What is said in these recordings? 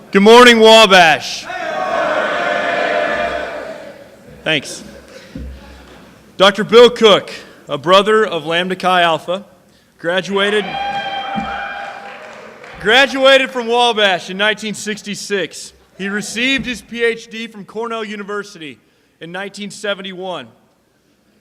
Good morning, Wabash. Thanks. Dr. Bill Cook, a brother of Lambda Chi Alpha, graduated from Wabash in 1966. He received his PhD from Cornell University in 1971.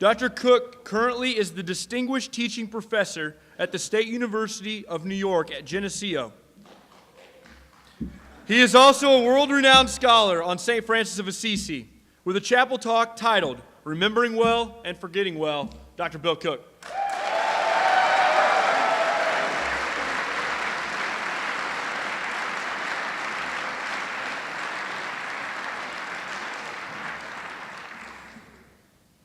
Dr. Cook currently is the Distinguished Teaching Professor at the State University of New York at Geneseo. He is also a world-renowned scholar on St. Francis of Assisi with a chapel talk titled, Remembering Well and Forgetting Well, Dr. Bill Cook.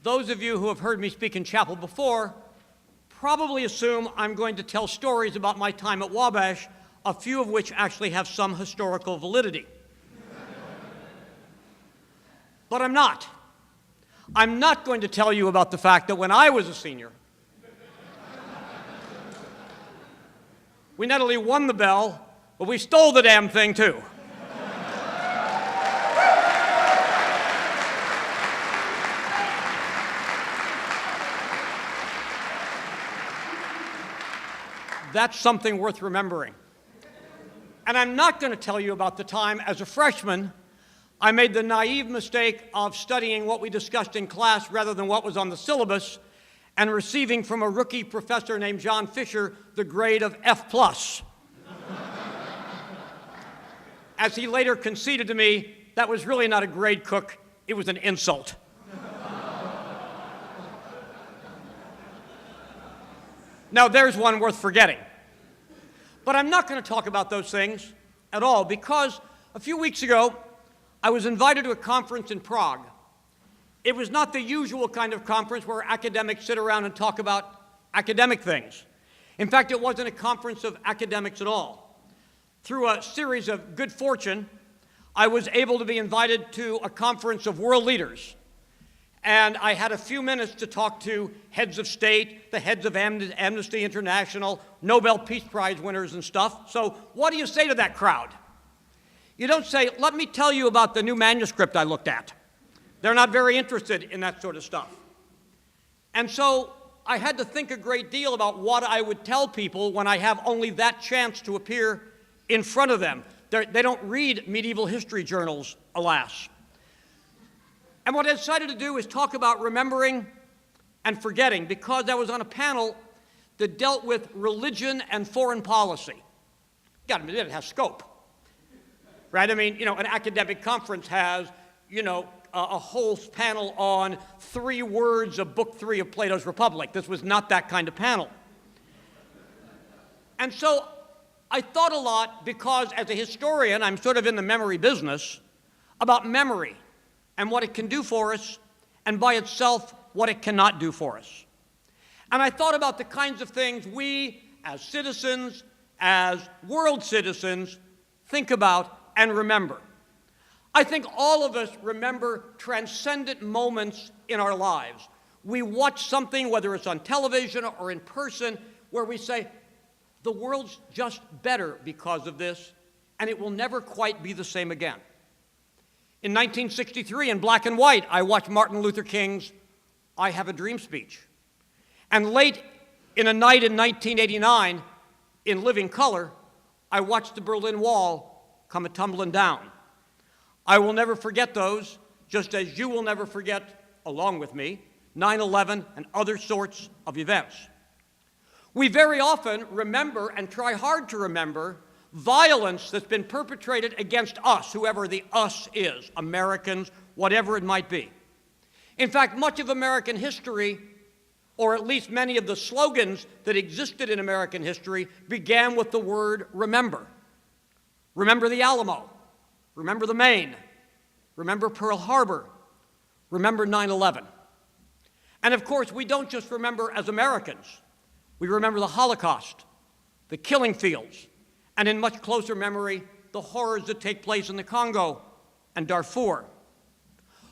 Those of you who have heard me speak in chapel before probably assume I'm going to tell stories about my time at Wabash, a few of which actually have some historical validity. But I'm not. I'm not going to tell you about the fact that when I was a senior, we not only won the bell, but we stole the damn thing too. That's something worth remembering. And I'm not going to tell you about the time as a freshman I made the naive mistake of studying what we discussed in class rather than what was on the syllabus and receiving from a rookie professor named John Fisher the grade of F+. As he later conceded to me, that was really not a grade, Cook, it was an insult. Now there's one worth forgetting. But I'm not going to talk about those things at all because a few weeks ago, I was invited to a conference in Prague. It was not the usual kind of conference where academics sit around and talk about academic things. In fact, it wasn't a conference of academics at all. Through a series of good fortune, I was able to be invited to a conference of world leaders. And I had a few minutes to talk to heads of state, the heads of Amnesty International, Nobel Peace Prize winners and stuff. So what do you say to that crowd? You don't say, let me tell you about the new manuscript I looked at. They're not very interested in that sort of stuff. And so I had to think a great deal about what I would tell people when I have only that chance to appear in front of them. They don't read medieval history journals, alas. And what I decided to do is talk about remembering and forgetting because I was on a panel that dealt with religion and foreign policy. Got to admit, it has scope, right? I mean, an academic conference has, a whole panel on 3 words of Book 3 of Plato's Republic. This was not that kind of panel. And so I thought a lot because as a historian, I'm sort of in the memory business, about memory and what it can do for us, and by itself, what it cannot do for us. And I thought about the kinds of things we, as citizens, as world citizens, think about and remember. I think all of us remember transcendent moments in our lives. We watch something, whether it's on television or in person, where we say, the world's just better because of this, and it will never quite be the same again. In 1963, in black and white, I watched Martin Luther King's I Have a Dream speech. And late in a night in 1989, in living color, I watched the Berlin Wall come a-tumbling down. I will never forget those, just as you will never forget, along with me, 9/11 and other sorts of events. We very often remember and try hard to remember violence that's been perpetrated against us, whoever the us is, Americans, whatever it might be. In fact, much of American history, or at least many of the slogans that existed in American history, began with the word remember. Remember the Alamo. Remember the Maine. Remember Pearl Harbor. Remember 9/11. And of course, we don't just remember as Americans. We remember the Holocaust, the killing fields, and in much closer memory, the horrors that take place in the Congo and Darfur.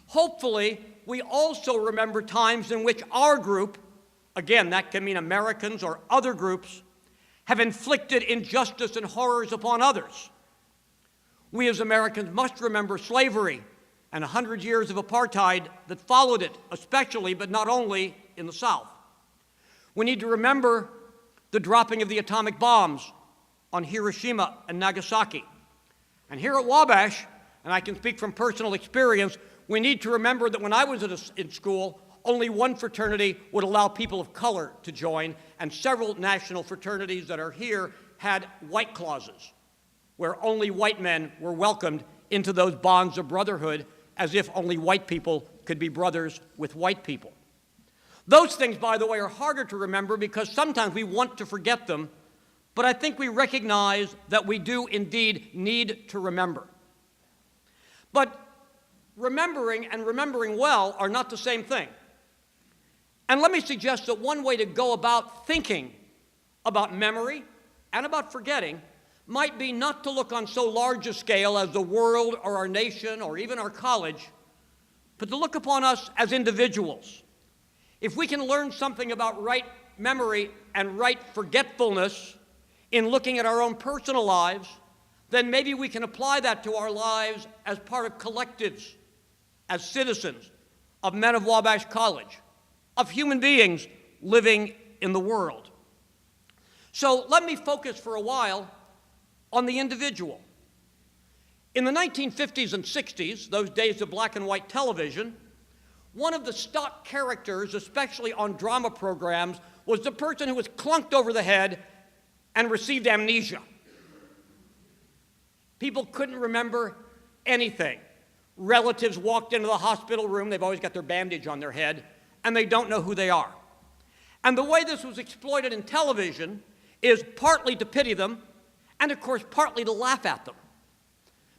Hopefully, we also remember times in which our group, again, that can mean Americans or other groups, have inflicted injustice and horrors upon others. We as Americans must remember slavery and 100 years of apartheid that followed it, especially, but not only, in the South. We need to remember the dropping of the atomic bombs on Hiroshima and Nagasaki. And here at Wabash, and I can speak from personal experience, we need to remember that when I was in school, only one fraternity would allow people of color to join, and several national fraternities that are here had white clauses, where only white men were welcomed into those bonds of brotherhood, as if only white people could be brothers with white people. Those things, by the way, are harder to remember because sometimes we want to forget them, but I think we recognize that we do indeed need to remember. But remembering and remembering well are not the same thing. And let me suggest that one way to go about thinking about memory and about forgetting might be not to look on so large a scale as the world or our nation or even our college, but to look upon us as individuals. If we can learn something about right memory and right forgetfulness in looking at our own personal lives, then maybe we can apply that to our lives as part of collectives, as citizens of men of Wabash College, of human beings living in the world. So let me focus for a while on the individual. In the 1950s and 60s, those days of black and white television, one of the stock characters, especially on drama programs, was the person who was clunked over the head and received amnesia. People couldn't remember anything. Relatives walked into the hospital room, they've always got their bandage on their head, and they don't know who they are. And the way this was exploited in television is partly to pity them, and of course partly to laugh at them,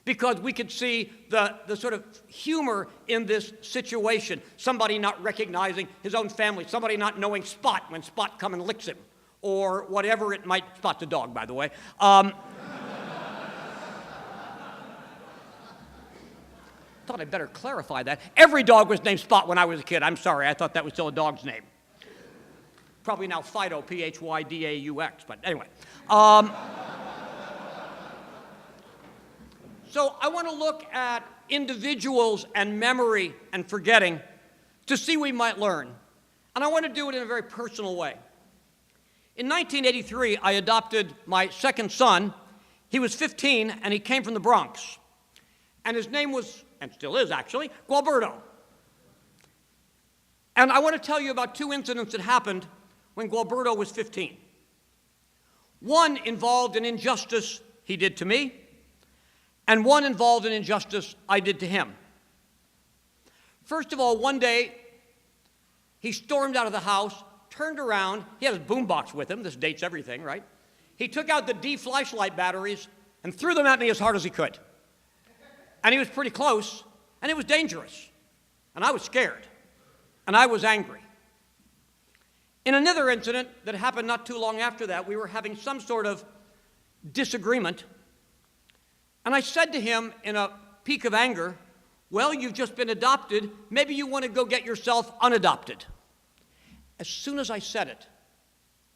because we could see the sort of humor in this situation. Somebody not recognizing his own family, somebody not knowing Spot when Spot come and licks him, or whatever it might, Spot's a dog, by the way. Thought I'd better clarify that. Every dog was named Spot when I was a kid. I'm sorry, I thought that was still a dog's name. Probably now Fido, P-H-Y-D-A-U-X, but anyway. So I want to look at individuals and memory and forgetting to see what we might learn. And I want to do it in a very personal way. In 1983, I adopted my second son. He was 15, and he came from the Bronx. And his name was, and still is actually, Gualberto. And I want to tell you about two incidents that happened when Gualberto was 15. One involved an injustice he did to me, and one involved an injustice I did to him. First of all, one day, he stormed out of the house, turned around, he had his boombox with him, this dates everything, right? He took out the D flashlight batteries and threw them at me as hard as he could. And he was pretty close, and it was dangerous. And I was scared, and I was angry. In another incident that happened not too long after that, we were having some sort of disagreement, and I said to him in a peak of anger, well, you've just been adopted, maybe you want to go get yourself unadopted. As soon as I said it,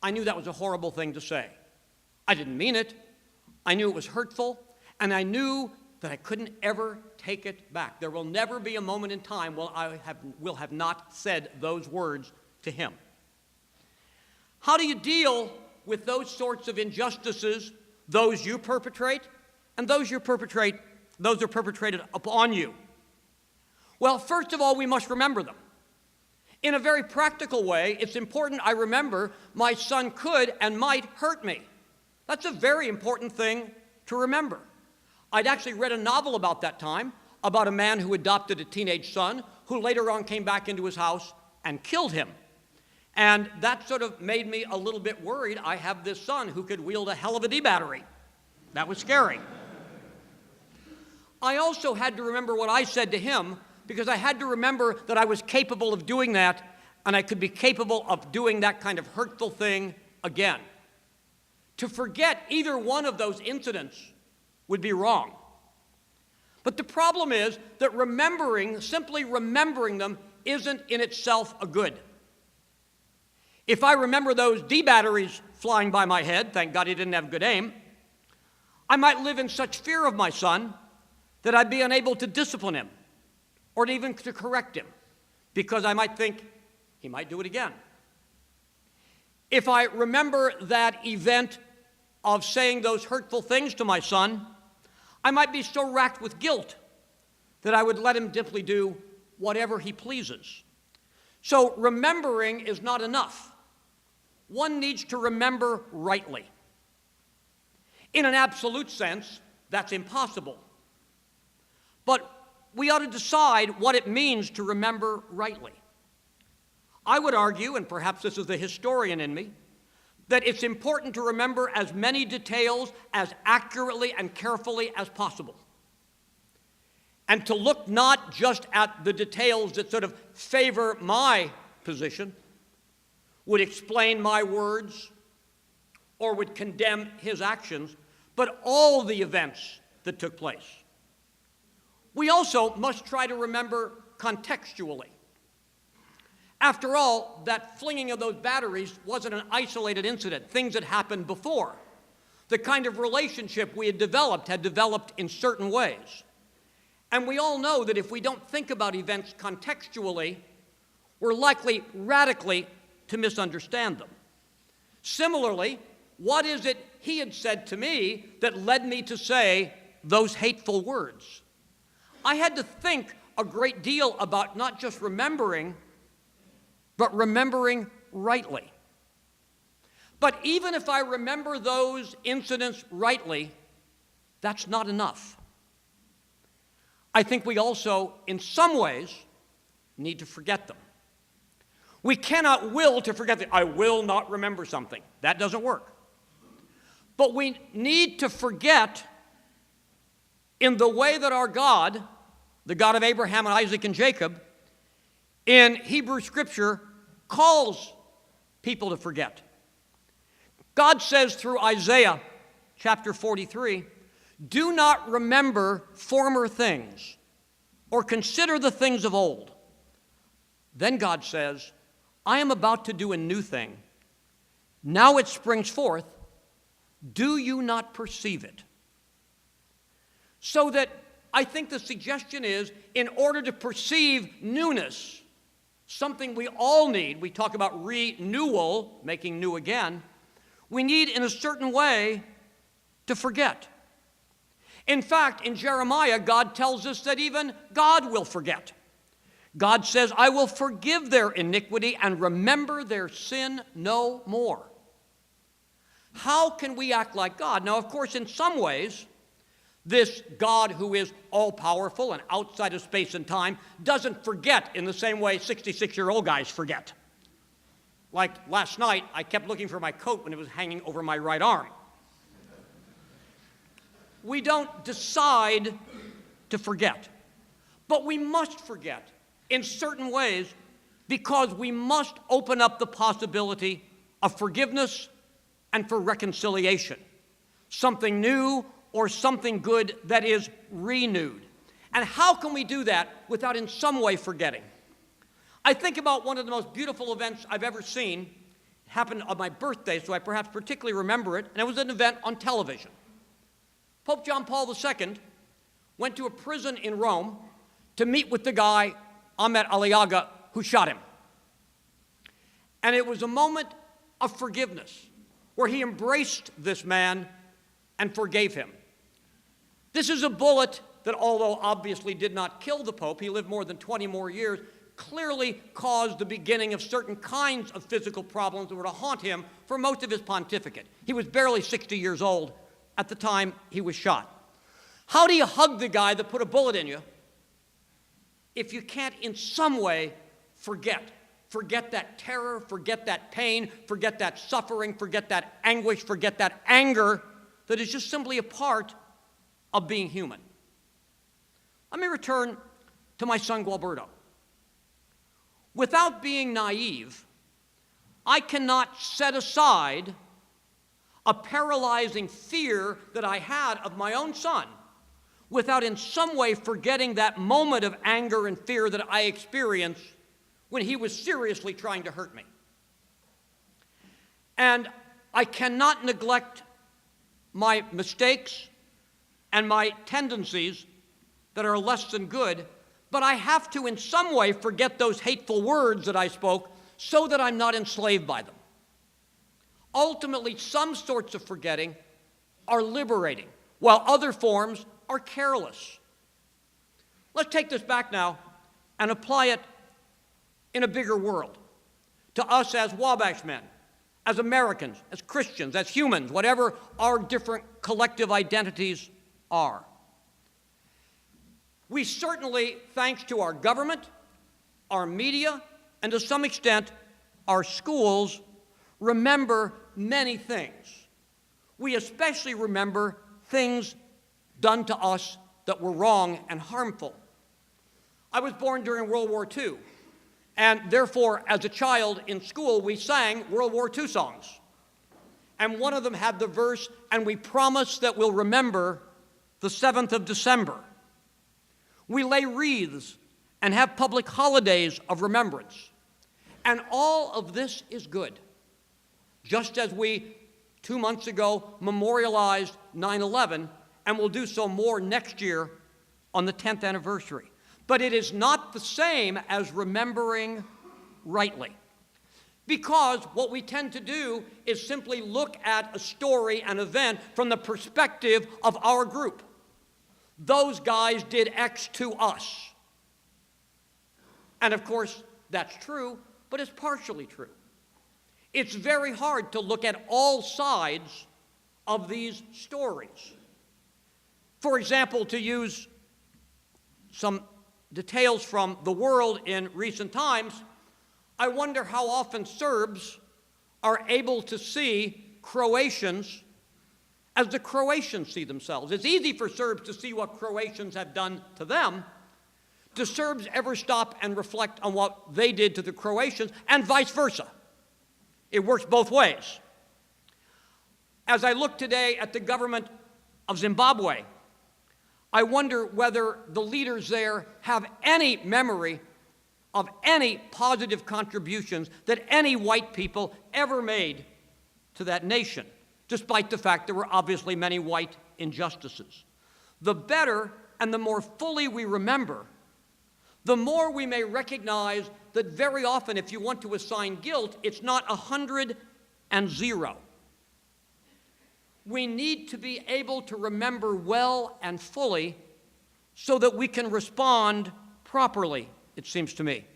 I knew that was a horrible thing to say. I didn't mean it, I knew it was hurtful, and I knew that I couldn't ever take it back. There will never be a moment in time when I will have not said those words to him. How do you deal with those sorts of injustices, those you perpetrate, and those are perpetrated upon you? Well, first of all, we must remember them. In a very practical way, it's important I remember my son could and might hurt me. That's a very important thing to remember. I'd actually read a novel about that time, about a man who adopted a teenage son, who later on came back into his house and killed him. And that sort of made me a little bit worried. I have this son who could wield a hell of a D battery. That was scary. I also had to remember what I said to him, because I had to remember that I was capable of doing that, and I could be capable of doing that kind of hurtful thing again. To forget either one of those incidents would be wrong. But the problem is that simply remembering them, isn't in itself a good. If I remember those D batteries flying by my head, thank God he didn't have good aim, I might live in such fear of my son that I'd be unable to discipline him or even to correct him because I might think he might do it again. If I remember that event of saying those hurtful things to my son, I might be so racked with guilt that I would let him simply do whatever he pleases. So remembering is not enough. One needs to remember rightly. In an absolute sense, that's impossible. But we ought to decide what it means to remember rightly. I would argue, and perhaps this is the historian in me, that it's important to remember as many details as accurately and carefully as possible. And to look not just at the details that sort of favor my position, would explain my words, or would condemn his actions, but all the events that took place. We also must try to remember contextually. After all, that flinging of those batteries wasn't an isolated incident, things had happened before. The kind of relationship we had developed in certain ways. And we all know that if we don't think about events contextually, we're likely radically to misunderstand them. Similarly, what is it he had said to me that led me to say those hateful words? I had to think a great deal about not just remembering, but remembering rightly. But even if I remember those incidents rightly, that's not enough. I think we also, in some ways, need to forget them. We cannot will to forget that I will not remember something. That doesn't work. But we need to forget in the way that our God, the God of Abraham and Isaac and Jacob, in Hebrew Scripture, calls people to forget. God says through Isaiah chapter 43, "Do not remember former things or consider the things of old." Then God says, "I am about to do a new thing. Now it springs forth. Do you not perceive it?" So that I think the suggestion is, in order to perceive newness, something we all need, we talk about renewal, making new again, we need in a certain way to forget. In fact, in Jeremiah, God tells us that even God will forget. God says, "I will forgive their iniquity and remember their sin no more." How can we act like God? Now, of course, in some ways, this God who is all-powerful and outside of space and time doesn't forget in the same way 66-year-old guys forget. Like last night, I kept looking for my coat when it was hanging over my right arm. We don't decide to forget, but we must forget in certain ways because we must open up the possibility of forgiveness and for reconciliation, something new or something good that is renewed. And how can we do that without in some way forgetting? I think about one of the most beautiful events I've ever seen. It happened on my birthday, so I perhaps particularly remember it, and it was an event on television. Pope John Paul II went to a prison in Rome to meet with the guy, Ahmet Aliaga, who shot him. And it was a moment of forgiveness, where he embraced this man and forgave him. This is a bullet that, although obviously did not kill the Pope, he lived more than 20 more years, clearly caused the beginning of certain kinds of physical problems that were to haunt him for most of his pontificate. He was barely 60 years old at the time he was shot. How do you hug the guy that put a bullet in you if you can't in some way forget? Forget that terror, forget that pain, forget that suffering, forget that anguish, forget that anger that is just simply a part of being human. Let me return to my son Gualberto. Without being naive, I cannot set aside a paralyzing fear that I had of my own son without in some way forgetting that moment of anger and fear that I experienced when he was seriously trying to hurt me. And I cannot neglect my mistakes and my tendencies that are less than good, but I have to in some way forget those hateful words that I spoke so that I'm not enslaved by them. Ultimately, some sorts of forgetting are liberating, while other forms are careless. Let's take this back now and apply it in a bigger world, to us as Wabash men, as Americans, as Christians, as humans, whatever our different collective identities are. We certainly, thanks to our government, our media, and to some extent our schools, remember many things. We especially remember things done to us that were wrong and harmful. I was born during World War II, and therefore, as a child in school, we sang World War II songs. And one of them had the verse, "And we promise that we'll remember the 7th of December." We lay wreaths and have public holidays of remembrance. And all of this is good. Just as we, 2 months ago, memorialized 9/11, and will do so more next year on the 10th anniversary. But it is not the same as remembering rightly. Because what we tend to do is simply look at a story, an event, from the perspective of our group. Those guys did X to us. And of course, that's true, but it's partially true. It's very hard to look at all sides of these stories. For example, to use some details from the world in recent times, I wonder how often Serbs are able to see Croatians as the Croatians see themselves. It's easy for Serbs to see what Croatians have done to them. Do Serbs ever stop and reflect on what they did to the Croatians, and vice versa? It works both ways. As I look today at the government of Zimbabwe, I wonder whether the leaders there have any memory of any positive contributions that any white people ever made to that nation, despite the fact there were obviously many white injustices. The better and the more fully we remember, the more we may recognize that very often, if you want to assign guilt, it's not 100 and 0. We need to be able to remember well and fully so that we can respond properly, it seems to me.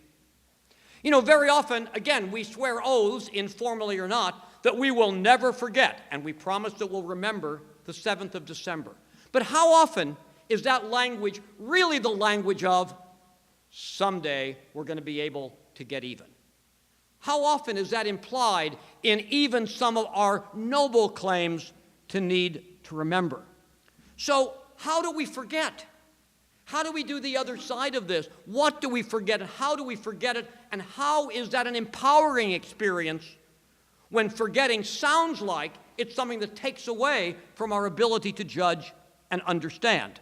You know, very often, again, we swear oaths, informally or not, that we will never forget, and we promise that we'll remember the 7th of December. But how often is that language really the language of someday we're going to be able to get even? How often is that implied in even some of our noble claims to need to remember? So how do we forget? How do we do the other side of this? What do we forget, and how do we forget it, and how is that an empowering experience when forgetting sounds like it's something that takes away from our ability to judge and understand?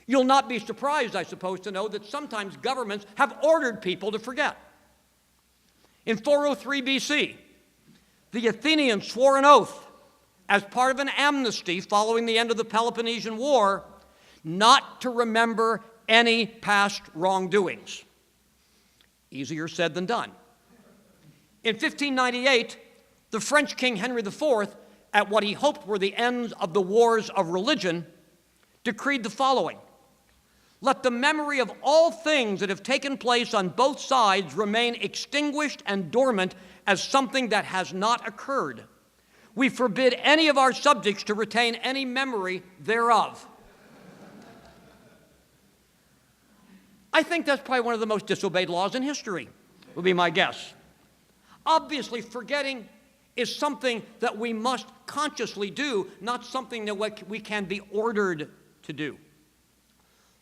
You'll not be surprised, I suppose, to know that sometimes governments have ordered people to forget. In 403 BC, the Athenians swore an oath as part of an amnesty following the end of the Peloponnesian War not to remember any past wrongdoings. Easier said than done. In 1598, the French King Henry IV, at what he hoped were the ends of the wars of religion, decreed the following: "Let the memory of all things that have taken place on both sides remain extinguished and dormant as something that has not occurred. We forbid any of our subjects to retain any memory thereof." I think that's probably one of the most disobeyed laws in history, would be my guess. Obviously, forgetting is something that we must consciously do, not something that we can be ordered to do.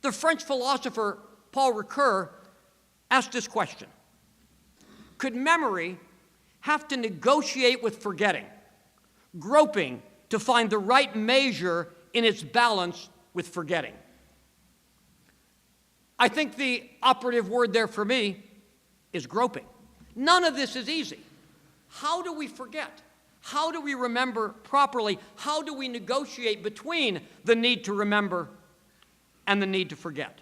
The French philosopher Paul Ricoeur asked this question: could memory have to negotiate with forgetting, groping to find the right measure in its balance with forgetting? I think the operative word there for me is groping. None of this is easy. How do we forget? How do we remember properly? How do we negotiate between the need to remember and the need to forget.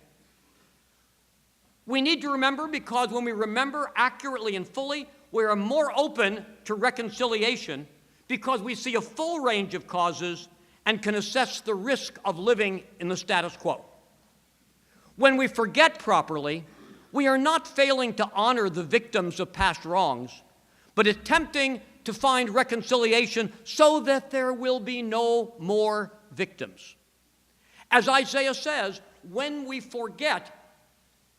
We need to remember because when we remember accurately and fully, we are more open to reconciliation because we see a full range of causes and can assess the risk of living in the status quo. When we forget properly, we are not failing to honor the victims of past wrongs, but attempting to find reconciliation so that there will be no more victims. As Isaiah says, when we forget,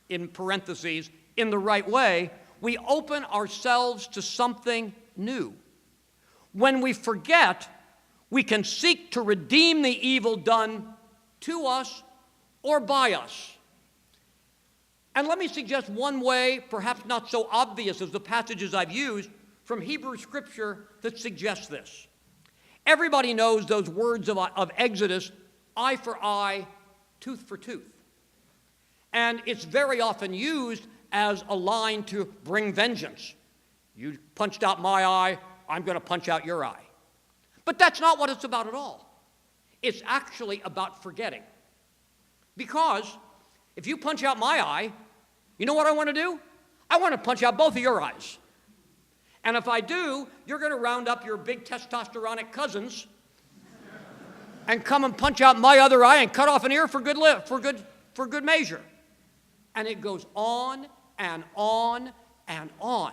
in parentheses, in the right way, we open ourselves to something new. When we forget, we can seek to redeem the evil done to us or by us. And let me suggest one way, perhaps not so obvious as the passages I've used, from Hebrew Scripture that suggests this. Everybody knows those words of Exodus, eye for eye, tooth for tooth. And it's very often used as a line to bring vengeance. You punched out my eye, I'm going to punch out your eye. But that's not what it's about at all. It's actually about forgetting. Because if you punch out my eye, you know what I want to do? I want to punch out both of your eyes. And if I do, you're going to round up your big testosteronic cousins and come and punch out my other eye and cut off an ear for good measure. And it goes on and on and on.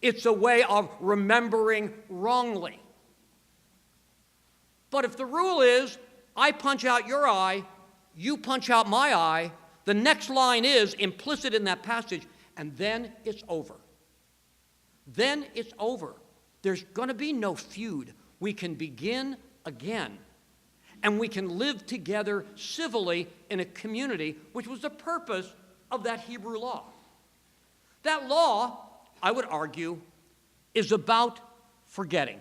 It's a way of remembering wrongly. But if the rule is, I punch out your eye, you punch out my eye, the next line is implicit in that passage, and then it's over. Then it's over. There's going to be no feud. We can begin again. And we can live together civilly in a community, which was the purpose of that Hebrew law. That law, I would argue, is about forgetting.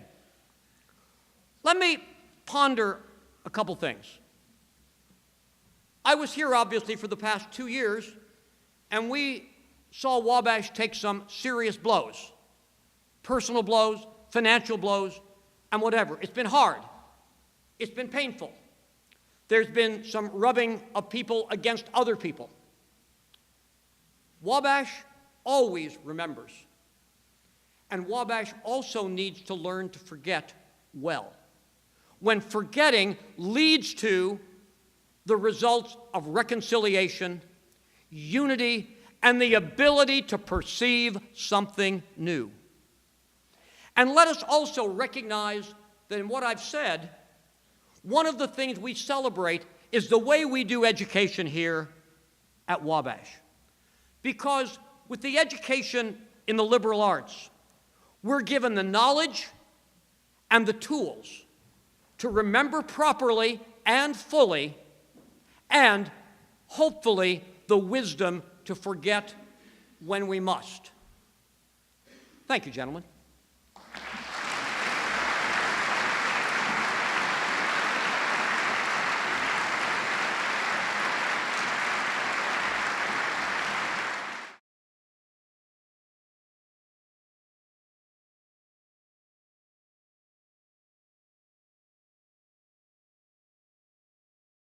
Let me ponder a couple things. I was here, obviously, for the past 2 years, and we saw Wabash take some serious blows. Personal blows, financial blows, and whatever. It's been hard. It's been painful. There's been some rubbing of people against other people. Wabash always remembers. And Wabash also needs to learn to forget well. When forgetting leads to the results of reconciliation, unity, and the ability to perceive something new. And let us also recognize that in what I've said, one of the things we celebrate is the way we do education here at Wabash. Because with the education in the liberal arts, we're given the knowledge and the tools to remember properly and fully, and hopefully the wisdom to forget when we must. Thank you, gentlemen.